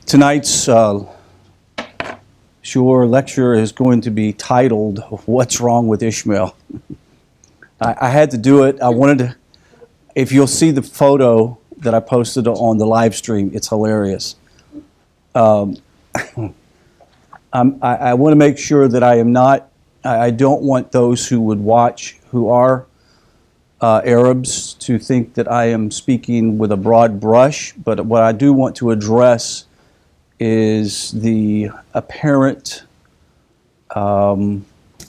Tonight's shore lecture is going to be titled, What's Wrong with Ishmael? I had to do it. I wanted to, if you'll see the photo that I posted on the live stream, it's hilarious. I want to make sure that I don't want those who would watch who are Arabs to think that I am speaking with a broad brush, but what I do want to address is the apparent,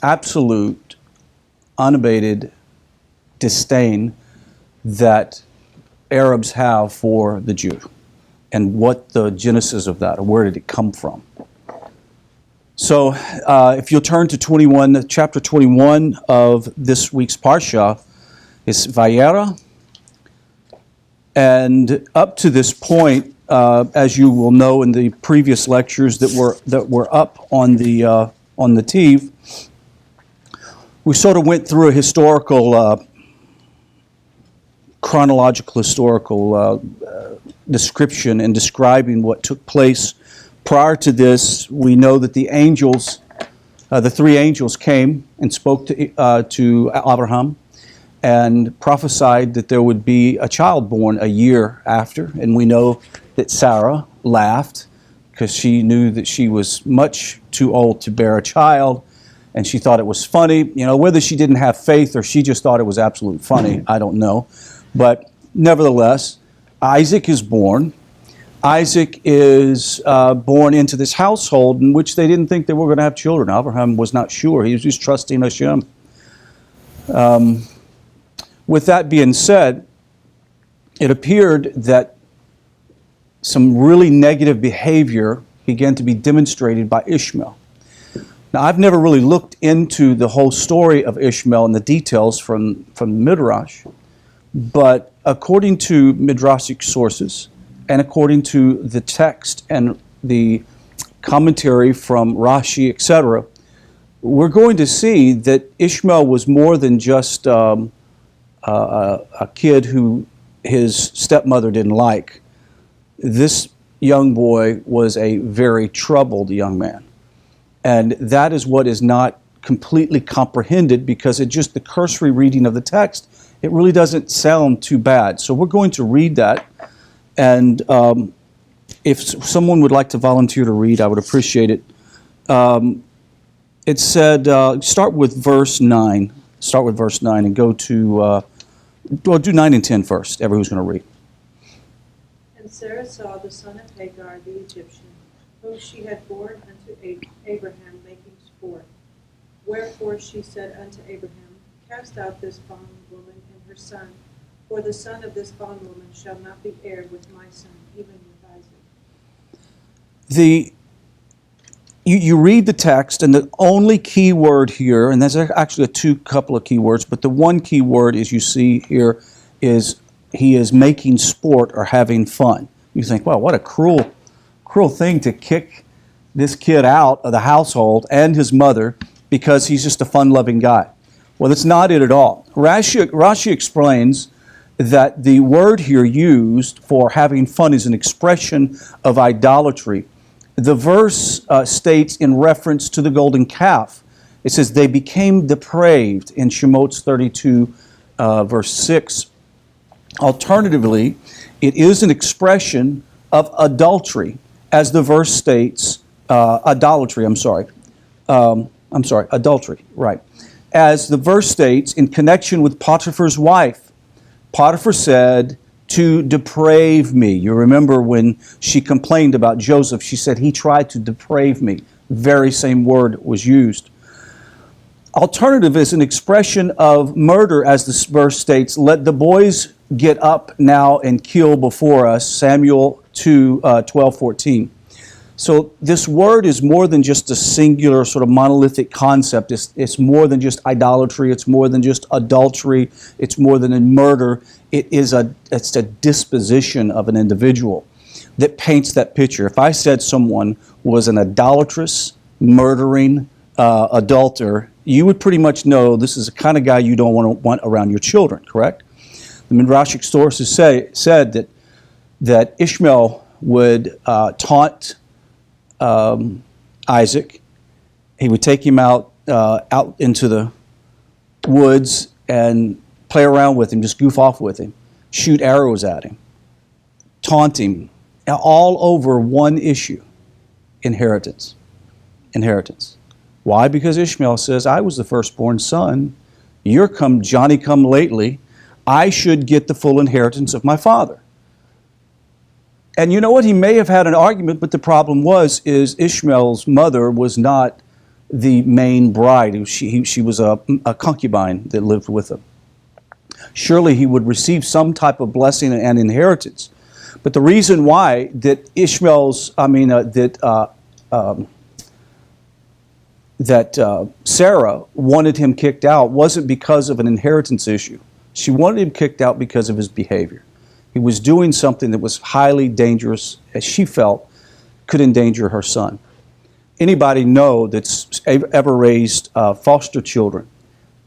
absolute, unabated disdain that Arabs have for the Jew and what the genesis of that, or where did it come from. So if you'll turn to chapter 21 of this week's Parshah, it's Vayeira. And up to this point, as you will know in the previous lectures that were up on the NETIV, we sort of went through a historical, chronological historical description and describing what took place. Prior to this, we know that the angels, the three angels came and spoke to Avraham and prophesied that there would be a child born a year after. And we know that Sarah laughed because she knew that she was much too old to bear a child, and she thought it was funny. You know, whether she didn't have faith or she just thought it was absolutely funny, I don't know. But nevertheless, Isaac is born. Isaac is born into this household in which they didn't think they were going to have children. Avraham was not sure. He was just trusting Hashem. With that being said, it appeared that some really negative behavior began to be demonstrated by Ishmael. Now, I've never really looked into the whole story of Ishmael and the details from Midrash, but according to Midrashic sources and according to the text and the commentary from Rashi, etc., we're going to see that Ishmael was more than just a kid who his stepmother didn't like. This young boy was a very troubled young man. And that is what is not completely comprehended, because it's just the cursory reading of the text. It really doesn't sound too bad. So we're going to read that. And if someone would like to volunteer to read, I would appreciate it. It said, start with verse 9. Start with verse 9 and go to, do 9 and 10 first. Everyone's going to read. And Sarah saw the son of Hagar the Egyptian, whom she had borne unto Abraham, making sport. Wherefore she said unto Abraham, Cast out this bondwoman and her son, for the son of this bondwoman shall not be heir with my son, even with Isaac. You read the text, and the only key word here, and there's actually couple of key words, but the one key word is you see here is he is making sport or having fun. You think, wow, what a cruel thing to kick this kid out of the household and his mother because he's just a fun-loving guy. Well, that's not it at all. Rashi explains that the word here used for having fun is an expression of idolatry. The verse states in reference to the golden calf. It says, they became depraved in Shemot 32, verse 6. Alternatively, it is an expression of adultery, as the verse states, adultery, right. As the verse states, in connection with Potiphar's wife, Potiphar said, to deprave me. You remember when she complained about Joseph, she said, he tried to deprave me. Very same word was used. Alternative is an expression of murder, as this verse states, let the boys get up now and kill before us, Samuel 2:12-14. So this word is more than just a singular sort of monolithic concept. It's more than just idolatry. It's more than just adultery. It's more than a murder. It's a disposition of an individual that paints that picture. If I said someone was an idolatrous, murdering adulterer, you would pretty much know this is the kind of guy you don't want around your children, correct? The Midrashic sources said that Ishmael would taunt Isaac. He would take him out into the woods and play around with him, just goof off with him, shoot arrows at him, taunt him, all over one issue: inheritance. Inheritance. Why? Because Ishmael says, I was the firstborn son. You're Johnny come lately. I should get the full inheritance of my father. And you know what? He may have had an argument, but the problem is Ishmael's mother was not the main bride. She was a concubine that lived with him. Surely he would receive some type of blessing and inheritance. But the reason why that Sarah wanted him kicked out wasn't because of an inheritance issue. She wanted him kicked out because of his behavior. He was doing something that was highly dangerous, as she felt, could endanger her son. Anybody know that's ever raised foster children,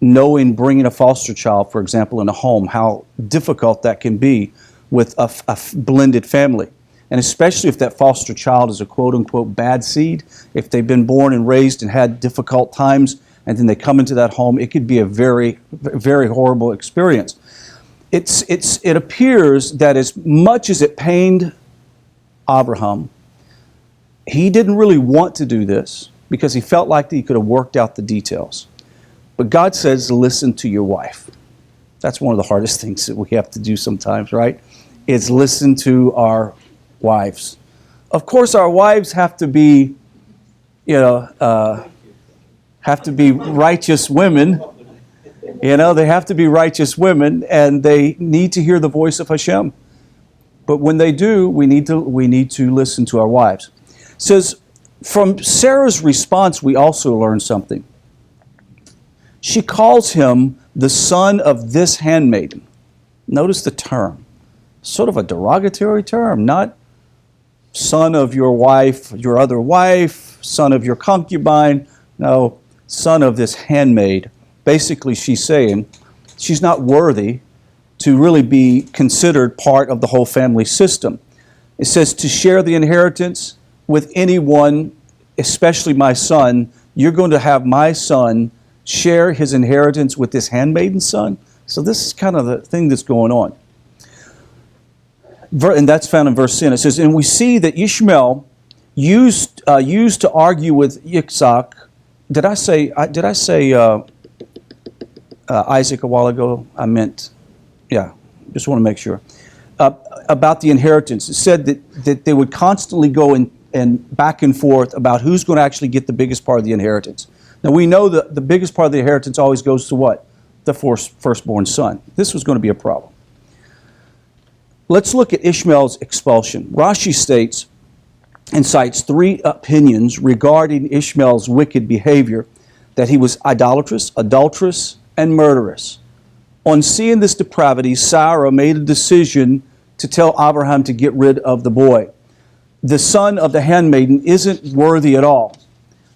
knowing bringing a foster child, for example, in a home, how difficult that can be with a blended family. And especially if that foster child is a quote-unquote bad seed, if they've been born and raised and had difficult times, and then they come into that home, it could be a very, very horrible experience. It appears that as much as it pained Avraham, he didn't really want to do this because he felt like he could have worked out the details. But God says, listen to your wife. That's one of the hardest things that we have to do sometimes, right? Is listen to our wives. Of course, our wives have to be, righteous women. They have to be righteous women, and they need to hear the voice of Hashem. But when they do, we need to listen to our wives. It says, from Sarah's response, we also learn something. She calls him the son of this handmaiden. Notice the term. Sort of a derogatory term, not son of your wife, your other wife, son of your concubine. No, son of this handmaid. Basically, she's saying she's not worthy to really be considered part of the whole family system. It says to share the inheritance with anyone, especially my son. You're going to have my son share his inheritance with this handmaiden's son. So this is kind of the thing that's going on. And that's found in verse 10. It says, and we see that Yishmael used to argue with Yitzhak. Did I say Isaac a while ago? I meant, just want to make sure. About the inheritance. It said that they would constantly go and back and forth about who's going to actually get the biggest part of the inheritance. Now we know that the biggest part of the inheritance always goes to what? The firstborn son. This was going to be a problem. Let's look at Ishmael's expulsion. Rashi states and cites three opinions regarding Ishmael's wicked behavior: that he was idolatrous, adulterous, and murderous. On seeing this depravity, Sarah made a decision to tell Avraham to get rid of the boy. The son of the handmaiden isn't worthy at all.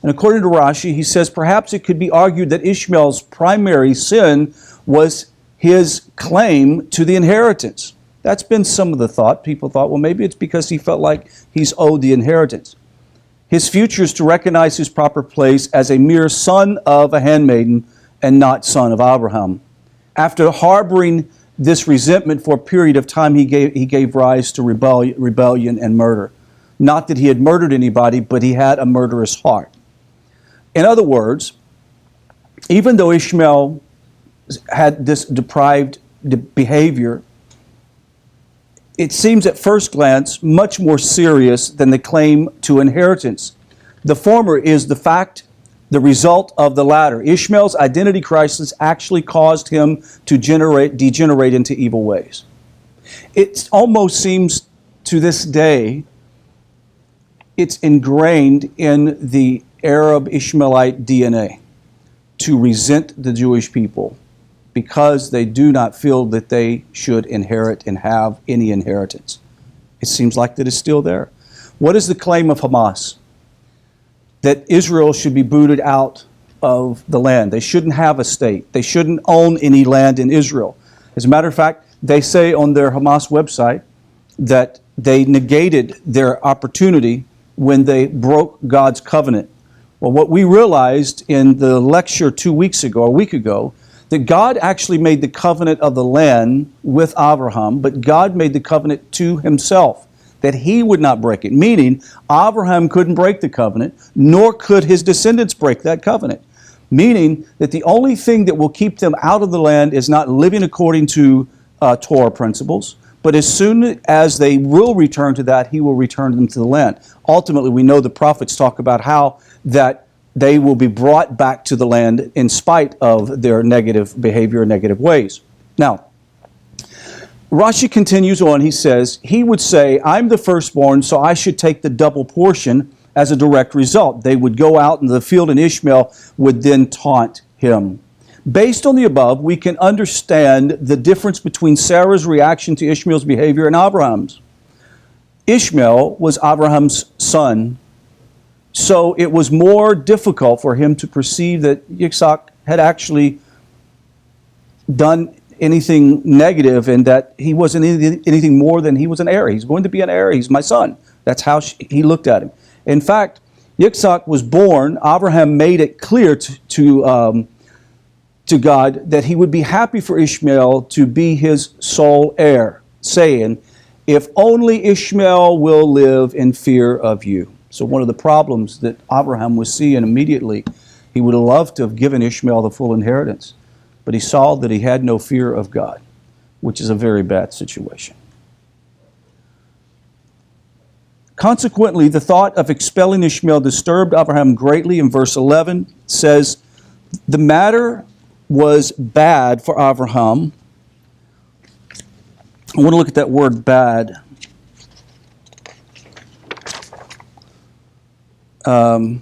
And according to Rashi, he says perhaps it could be argued that Ishmael's primary sin was his claim to the inheritance. That's been some of the thought. People thought, well, maybe it's because he felt like he's owed the inheritance. His future is to recognize his proper place as a mere son of a handmaiden and not son of Abraham. After harboring this resentment for a period of time, he gave rise to rebellion and murder. Not that he had murdered anybody, but he had a murderous heart. In other words, even though Ishmael had this depraved behavior, it seems at first glance much more serious than the claim to inheritance. The former is the result of the latter. Ishmael's identity crisis actually caused him to degenerate into evil ways. It almost seems to this day it's ingrained in the Arab Ishmaelite DNA to resent the Jewish people because they do not feel that they should inherit and have any inheritance. It seems like that is still there. What is the claim of Hamas? That Israel should be booted out of the land. They shouldn't have a state. They shouldn't own any land in Israel. As a matter of fact, they say on their Hamas website, that they negated their opportunity when they broke God's covenant. Well, what we realized in the lecture 2 weeks ago, a week ago, that God actually made the covenant of the land with Avraham, but God made the covenant to himself, that he would not break it. Meaning, Avraham couldn't break the covenant, nor could his descendants break that covenant. Meaning that the only thing that will keep them out of the land is not living according to Torah principles, but as soon as they will return to that, he will return them to the land. Ultimately, we know the prophets talk about how that they will be brought back to the land in spite of their negative behavior, negative ways. Now, Rashi continues on. He says, he would say, I'm the firstborn, so I should take the double portion as a direct result. They would go out in the field and Ishmael would then taunt him. Based on the above, we can understand the difference between Sarah's reaction to Ishmael's behavior and Abraham's. Ishmael was Abraham's son, so it was more difficult for him to perceive that Yitzhak had actually done anything negative and that he wasn't anything more than he was an heir. He's going to be an heir. He's my son. That's how he looked at him. In fact, Yitzhak was born. Avraham made it clear to God that he would be happy for Ishmael to be his sole heir, saying, if only Ishmael will live in fear of you. So one of the problems that Avraham was seeing immediately, he would have loved to have given Ishmael the full inheritance, but he saw that he had no fear of God, which is a very bad situation. Consequently, the thought of expelling Ishmael disturbed Avraham greatly. In verse 11 says, the matter was bad for Avraham. I want to look at that word bad. I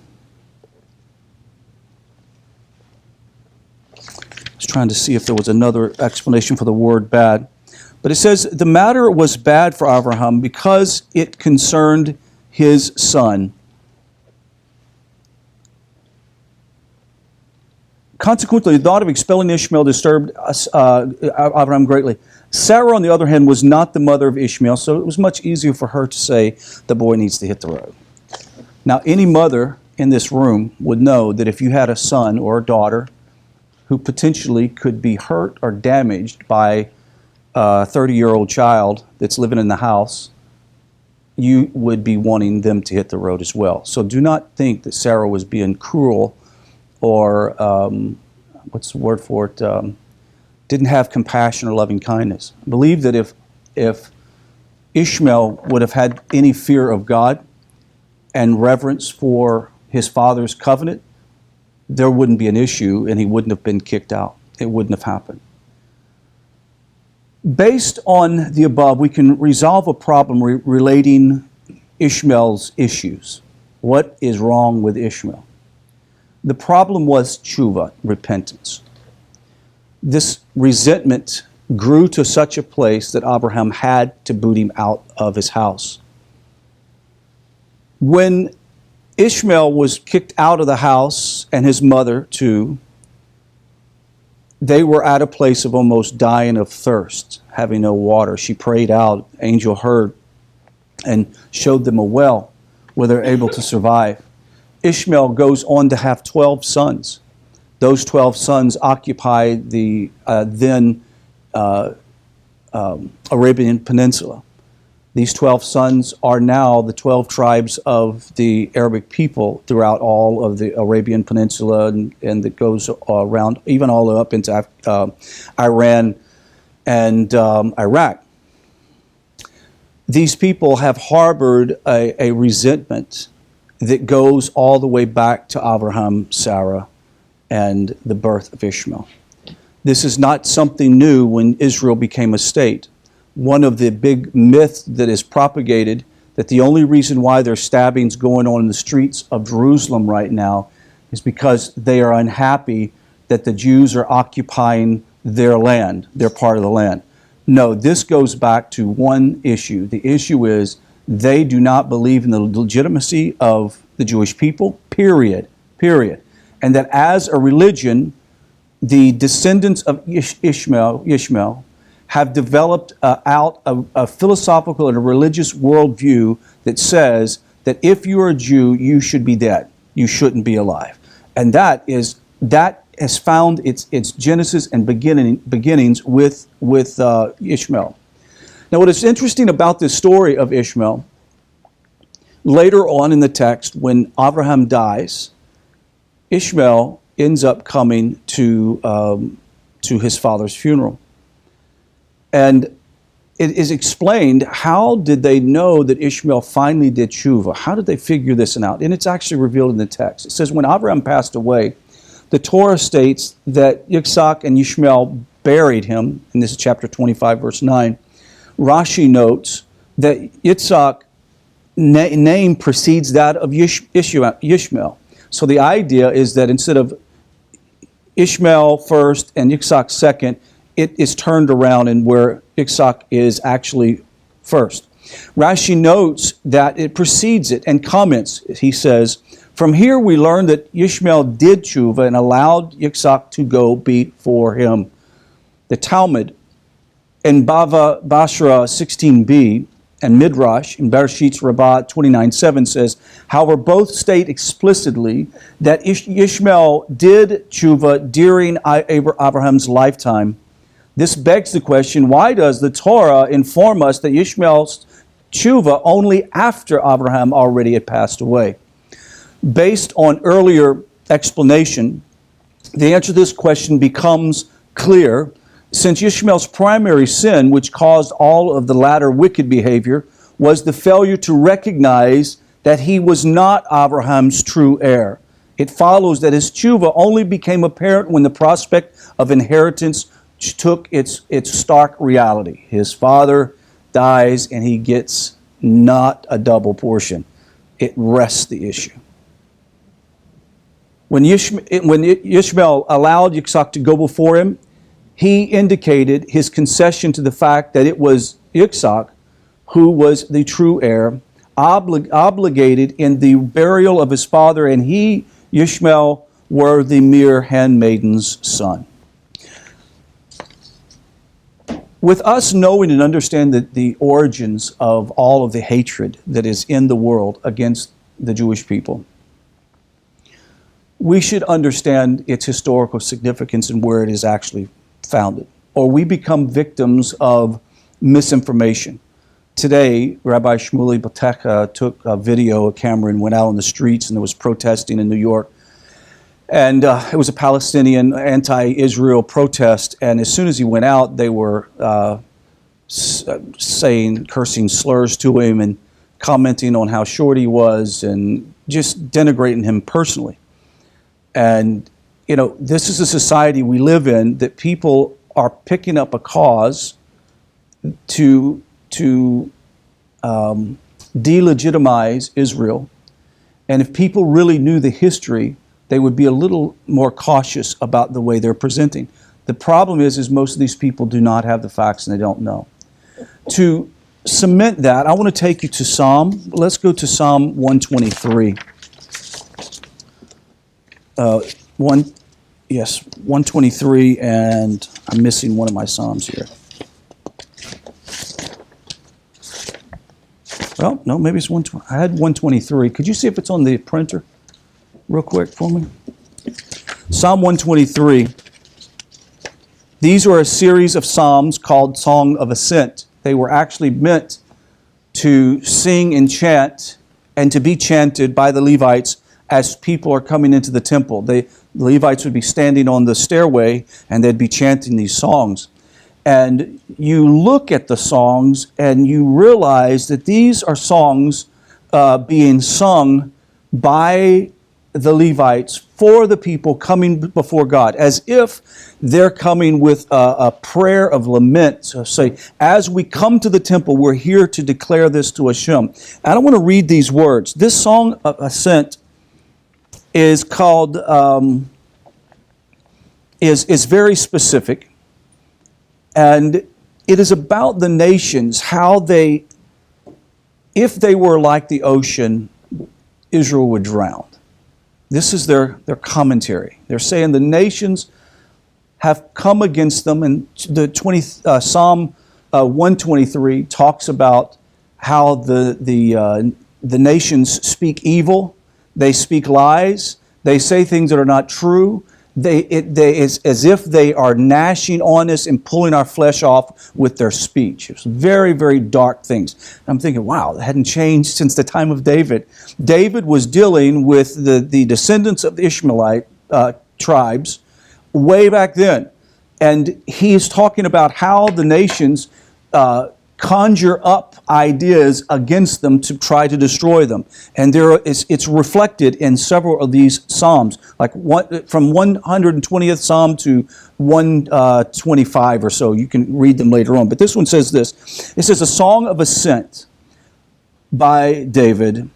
was trying to see if there was another explanation for the word bad. But it says, the matter was bad for Avraham because it concerned his son. Consequently, the thought of expelling Ishmael disturbed Avraham greatly. Sarah, on the other hand, was not the mother of Ishmael, so it was much easier for her to say, the boy needs to hit the road. Now, any mother in this room would know that if you had a son or a daughter who potentially could be hurt or damaged by a 30-year-old child that's living in the house, you would be wanting them to hit the road as well. So do not think that Sarah was being cruel or, what's the word for it, didn't have compassion or loving kindness. I believe that if Ishmael would have had any fear of God and reverence for his father's covenant, there wouldn't be an issue and he wouldn't have been kicked out. It wouldn't have happened. Based on the above, we can resolve a problem relating Ishmael's issues. What is wrong with Ishmael? The problem was tshuva, repentance. This resentment grew to such a place that Abraham had to boot him out of his house. When Ishmael was kicked out of the house, and his mother too, they were at a place of almost dying of thirst, having no water. She prayed out, angel heard, and showed them a well where they're able to survive. Ishmael goes on to have 12 sons. Those 12 sons occupy the then Arabian Peninsula. These 12 sons are now the 12 tribes of the Arabic people throughout all of the Arabian Peninsula, and that goes around even all up into Iran and Iraq. These people have harbored a resentment that goes all the way back to Avraham, Sarah, and the birth of Ishmael. This is not something new when Israel became a state. One of the big myths that is propagated, that the only reason why there's stabbings going on in the streets of Jerusalem right now is because they are unhappy that the Jews are occupying their land, their part of the land. No, this goes back to one issue. The issue is they do not believe in the legitimacy of the Jewish people, period. And that as a religion, the descendants of Ishmael have developed out a philosophical and a religious worldview that says that if you're a Jew, you should be dead. You shouldn't be alive. And that has found its genesis and beginnings with Ishmael. Now, what is interesting about this story of Ishmael, later on in the text, when Avraham dies, Ishmael ends up coming to his father's funeral. And it is explained, how did they know that Ishmael finally did tshuva? How did they figure this out? And it's actually revealed in the text. It says, when Avraham passed away, the Torah states that Yitzhak and Yishmael buried him, and this is chapter 25, verse 9. Rashi notes that Yitzhak name precedes that of Yishmael. So the idea is that instead of Ishmael first and Yitzhak second, it is turned around and where Yitzhak is actually first. Rashi notes that it precedes it and comments. He says, from here we learn that Yishmael did tshuva and allowed Yitzhak to go before him. The Talmud in Bava Basra 16b and Midrash in Bereshit Rabbah 29:7 says, however, both state explicitly that Ishmael did tshuva during Abraham's lifetime. This begs the question, why does the Torah inform us that Ishmael's tshuva only after Avraham already had passed away? Based on earlier explanation, the answer to this question becomes clear. Since Ishmael's primary sin, which caused all of the latter wicked behavior, was the failure to recognize that he was not Abraham's true heir. It follows that his tshuva only became apparent when the prospect of inheritance took its stark reality. His father dies and he gets not a double portion. It rests the issue. When Ishmael allowed Yitzhak to go before him, he indicated his concession to the fact that it was Yitzhak who was the true heir, obligated in the burial of his father, and he, Yishmael, were the mere handmaiden's son. With us knowing and understanding the origins of all of the hatred that is in the world against the Jewish people, we should understand its historical significance and where it is actually founded, or we become victims of misinformation. Today, Rabbi Shmuley Pitaka took a camera, and went out on the streets, and there was protesting in New York. And it was a Palestinian anti-Israel protest, and as soon as he went out, they were cursing slurs to him and commenting on how short he was and just denigrating him personally. And this is a society we live in, that people are picking up a cause to delegitimize Israel. And if people really knew the history, they would be a little more cautious about the way they're presenting. The problem is most of these people do not have the facts and they don't know. To cement that, I want to take you to Psalm. Let's go to Psalm 123. 123, and I'm missing one of my Psalms here. Well, no, maybe it's 120. I had 123. Could you see if it's on the printer real quick for me? Psalm 123. These are a series of psalms called Song of Ascent. They were actually meant to sing and chant and to be chanted by the Levites as people are coming into the temple. The Levites would be standing on the stairway and they'd be chanting these songs. And you look at the songs and you realize that these are songs being sung by the Levites for the people coming before God, as if they're coming with a prayer of lament. So say, as we come to the temple, we're here to declare this to Hashem. And I want to read these words. This song of ascent is called, is very specific. And it is about the nations, how they, if they were like the ocean, Israel would drown. This is their commentary. They're saying the nations have come against them. And Psalm 123 talks about how the nations speak evil, they speak lies, they say things that are not true. It's as if they are gnashing on us and pulling our flesh off with their speech. It's very, very dark things. I'm thinking, wow, that hadn't changed since the time of David. David was dealing with the descendants of the Ishmaelite tribes way back then. And he's talking about how the nations conjure up ideas against them to try to destroy them. And it's reflected in several of these Psalms, like from 120th Psalm to 125 or so. You can read them later on. But this one says this. It says, a song of ascent by David.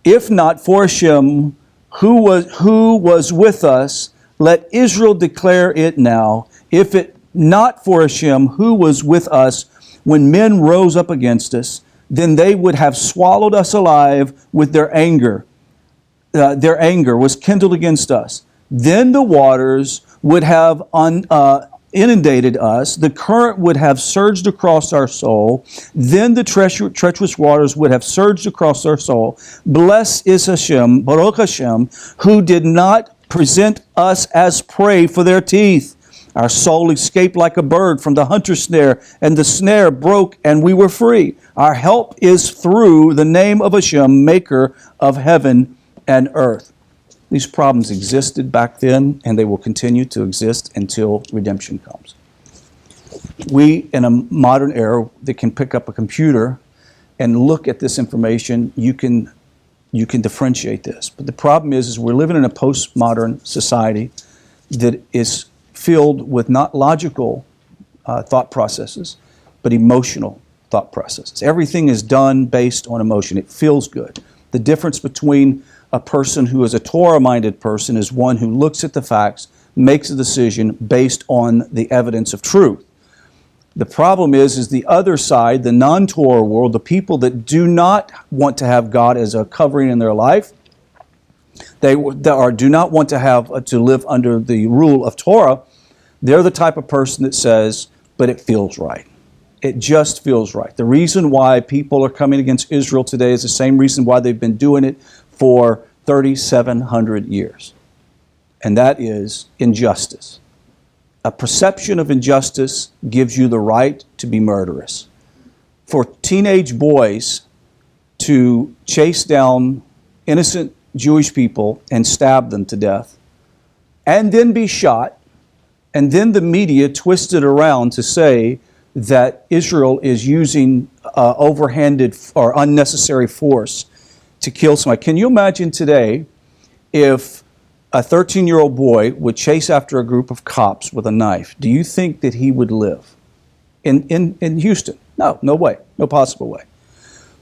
If not for Hashem, who was with us, let Israel declare it now. If it not for Hashem, who was with us, when men rose up against us, then they would have swallowed us alive with their anger. Their anger was kindled against us. Then the waters would have inundated us. The current would have surged across our soul. Then the treacherous waters would have surged across our soul. Blessed is Hashem, Baruch Hashem, who did not present us as prey for their teeth. Our soul escaped like a bird from the hunter's snare, and the snare broke, and we were free. Our help is through the name of Hashem, maker of heaven and earth. These problems existed back then, and they will continue to exist until redemption comes. We, in a modern era that can pick up a computer and look at this information, you can differentiate this. But the problem is we're living in a postmodern society that is filled with not logical thought processes, but emotional thought processes. Everything is done based on emotion. It feels good. The difference between a person who is a Torah-minded person is one who looks at the facts, makes a decision based on the evidence of truth. The problem is the other side, the non-Torah world, the people that do not want to have God as a covering in their life, they do not want to have to live under the rule of Torah. They're the type of person that says, but it feels right. It just feels right. The reason why people are coming against Israel today is the same reason why they've been doing it for 3,700 years. And that is injustice. A perception of injustice gives you the right to be murderous. For teenage boys to chase down innocent Jewish people and stab them to death, and then be shot, and then the media twisted around to say that Israel is using overhanded or unnecessary force to kill somebody. Can you imagine today if a 13-year-old boy would chase after a group of cops with a knife? Do you think that he would live in Houston? No way, no possible way.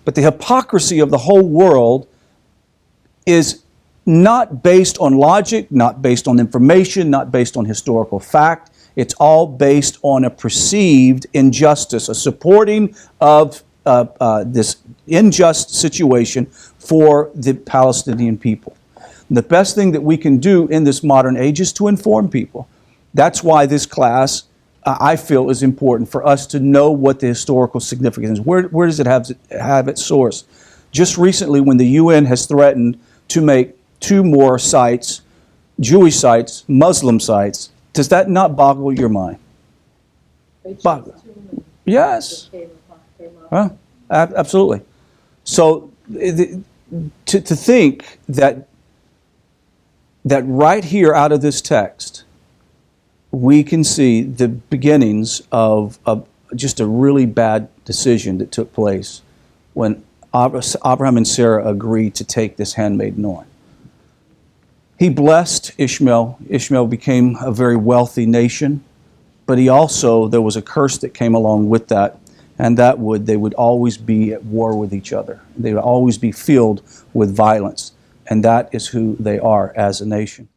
But the hypocrisy of the whole world is not based on logic, not based on information, not based on historical fact. It's all based on a perceived injustice, a supporting of this unjust situation for the Palestinian people. And the best thing that we can do in this modern age is to inform people. That's why this class, I feel, is important for us to know what the historical significance is. Where does it have its source? Just recently, when the UN has threatened to make 2 more sites, Jewish sites, Muslim sites, does that not boggle your mind? Yes. Absolutely. So to think that right here out of this text, we can see the beginnings of just a really bad decision that took place when Avraham and Sarah agreed to take this handmaiden on. He blessed Ishmael. Ishmael became a very wealthy nation, but there was a curse that came along with that, and they would always be at war with each other. They would always be filled with violence, and that is who they are as a nation.